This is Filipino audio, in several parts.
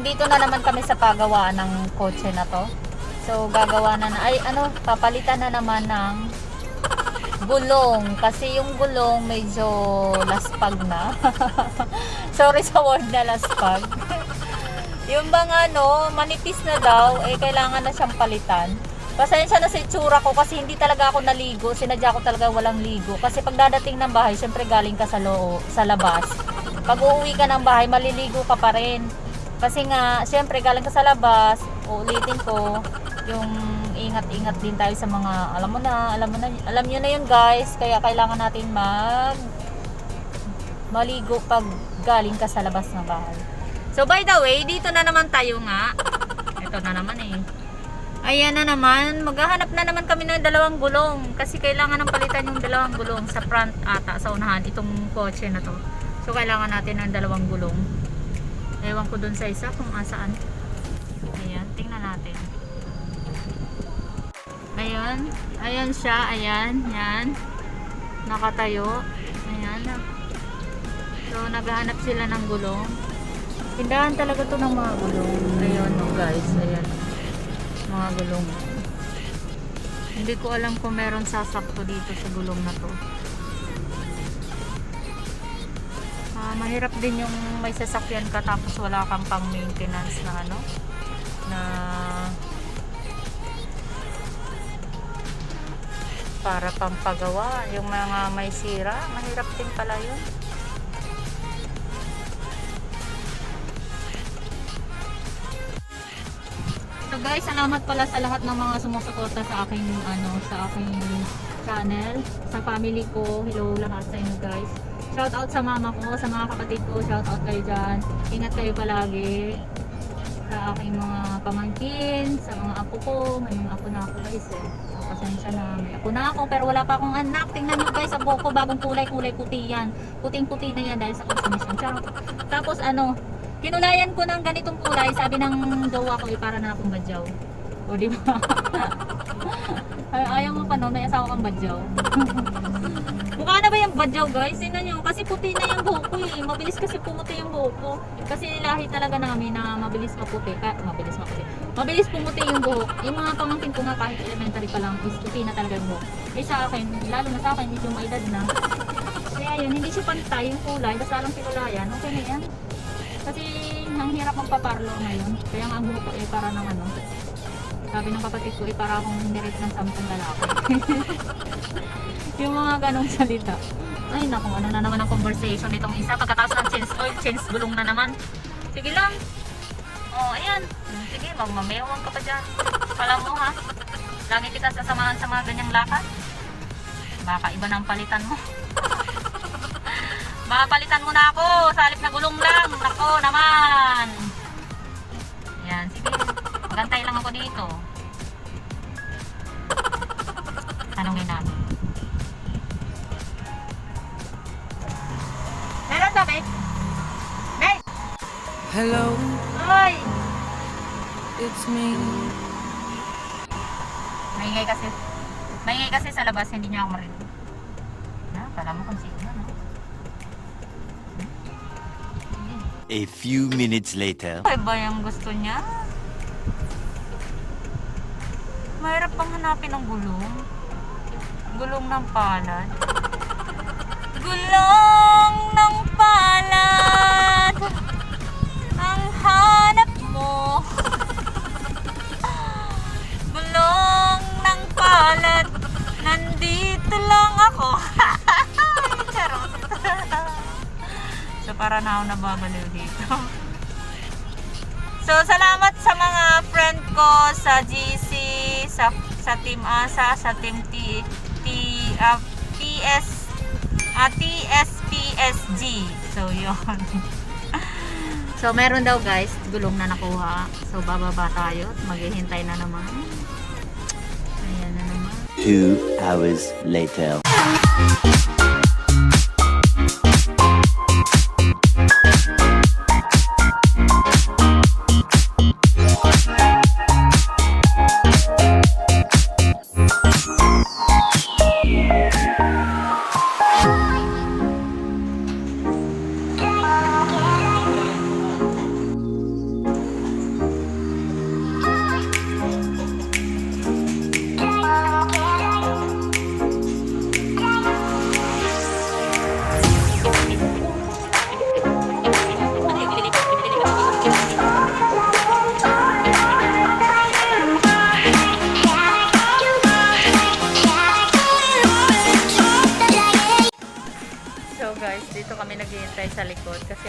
dito na naman kami sa paggawaan ng kotse na to. So gagawa na papalitan na naman ng gulong kasi yung gulong medyo laspag na. Sorry sa word na laspag. Yung bang manipis na daw, kailangan na siyang palitan. Pasensya na sa itsura ko kasi hindi talaga ako naligo. Sinadya ko talaga walang ligo. Kasi pag dadating ng bahay, syempre galing ka sa labas. Pag uuwi ka ng bahay, maliligo ka pa rin. Kasi nga, syempre galing ka sa labas, uulitin ko, yung ingat-ingat din tayo sa mga, alam nyo na yun guys. Kaya kailangan natin maligo pag galing ka sa labas ng bahay. So by the way, dito na naman tayo nga. Ito na naman Ayan na naman, maghahanap na naman kami ng dalawang gulong. Kasi kailangan ng palitan yung dalawang gulong sa front ata, sa unahan, itong kotse na to. So kailangan natin ng dalawang gulong. Ewan ko dun sa isa kung asaan. Ayan, tingnan natin. Ayan siya, ayan, yan. Nakatayo. Ayan. So naghahanap sila ng gulong. Tindahan talaga to ng mga gulong. Ayun guys, ayan. Mga gulong. Hindi ko alam kung meron sasakto dito sa gulong na to. Mahirap din yung may sasakyan ka tapos wala kang pang maintenance na na para pampagawa. Yung mga may sira, mahirap din pala yun. So guys, salamat pala sa lahat ng mga sumusuporta sa aking channel, sa family ko. Hello lahat sa inyo guys. Shout out sa mama ko, sa mga kapatid ko, shout out kayo dyan. Ingat kayo palagi. Sa aking mga pamangkin, sa mga apo ko. May mga apo na ako guys So, pasensya na. May apo na ako pero wala pa akong anak. Tingnan nyo guys, ang buhok ko bagong kulay puti yan. Puting-puti na yan dahil sa consumption. Tapos kinulayan ko ng ganitong kulay. Sabi ng jowa ko, para na akong badyaw. O diba? Ayaw mo pa may asawa kang badyaw. Mukha na ba yung badyaw guys? Tingnan nyo, kasi puti na yung buhok ko Mabilis kasi pumuti yung buhok ko. Kasi lahi talaga namin na mabilis maputi. Mabilis pumuti yung buhok. Yung mga pamangkin ko nga kahit elementary pa lang is puti na talaga yung buhok. Sa akin, lalo na sa akin, medyo may edad na. Kaya yun, hindi siya pantay yung kulay. Basta lang kinulayan, okay na yan. Kasi ang hirap magpaparlo ngayon. Kaya nga ang buhok ko para ng sabi ng kapatid ko para akong nirit ng 10 lalaki. Yung mga ganong salita. Ay naku, na naman ang conversation nitong isa. Pagkatapos ng change oil, change gulong na naman. Sige lang. Ayan. Sige, magmamewang ka pa dyan. Alam mo ha, lagi kita sasamahan sa mga ganyang lakad. Baka iba ng palitan mo. Baka palitan mo na ako. Sa halip na gulong lang. Nako naman. Ayan, sige. Gantay lang ako dito. Tanungin namin. Meron sabi? Hey! Hello. Hoy! It's me. Maingay kasi sa labas, hindi niya ako marinig. Kala mo kung sino, no? A few minutes later. Ay ba yung gusto niya? Mahirap pang hanapin ang gulong. Gulong ng palad. Gulong ng palad ang hanap mo. Gulong ng palad, nandito lang ako. Charot. So para na ako nababaliw dito. So salamat sa mga friend ko sa GC, sa Team Asa, sa Team TSPSG. So yun. So meron daw guys, gulong na nakuha. So bababa tayo, maghihintay na naman. Ayan na naman. 2 hours later.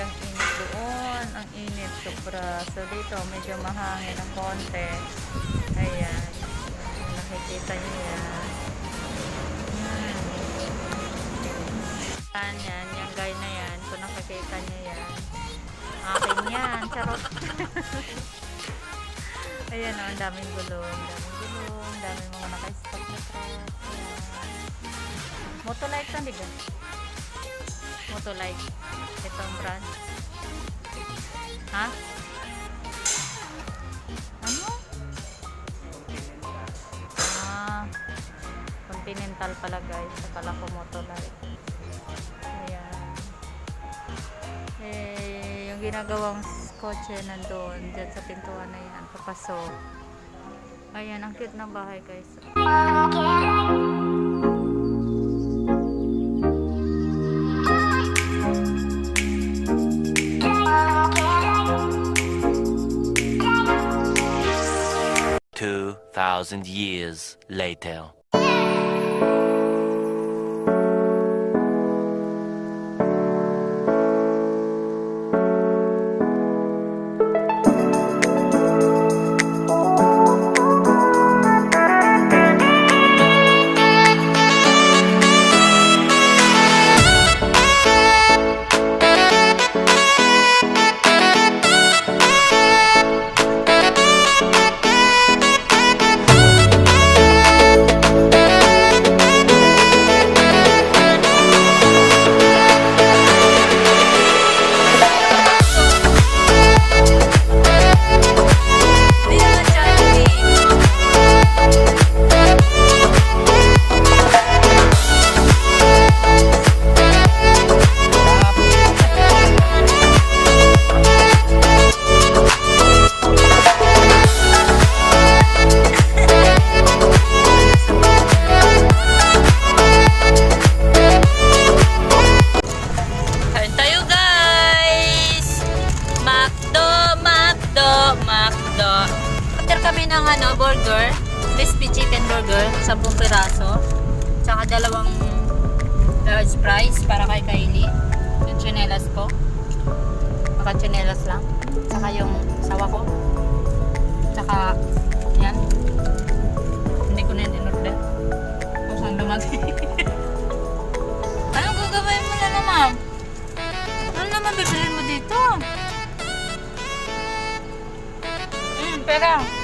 ang init doon. Ang init sobra. So dito medyo mahangin ng konti. Ayan. Nakikita niyo yan. Yan. Yung guy na yan. Kung nakikita niyo yan. Akin yan. Charot. Ayan o. Ang daming gulong. Daming mga naka-stop na truck. Motolite lang diba? Motolite. Itong brand. Ha? Ano? Continental pala guys. Akala ko Motolite. Ayan. Yung ginagawang kotse nandun. Dyan sa pintuan na yan. Papasok. Ayan. Ang cute ng bahay guys. 2,000 years later. Kami ng burger, crispy chicken burger, 10 piraso, tsaka 2 large fries para kay Kylie. Yung tsinelas ko, baka tsinelas lang, tsaka yung sawa ko, tsaka yan, hindi ko na yan in-order kung saan lumagi. Anong gagawin mo na naman? Ano naman bibilin mo dito? Pera.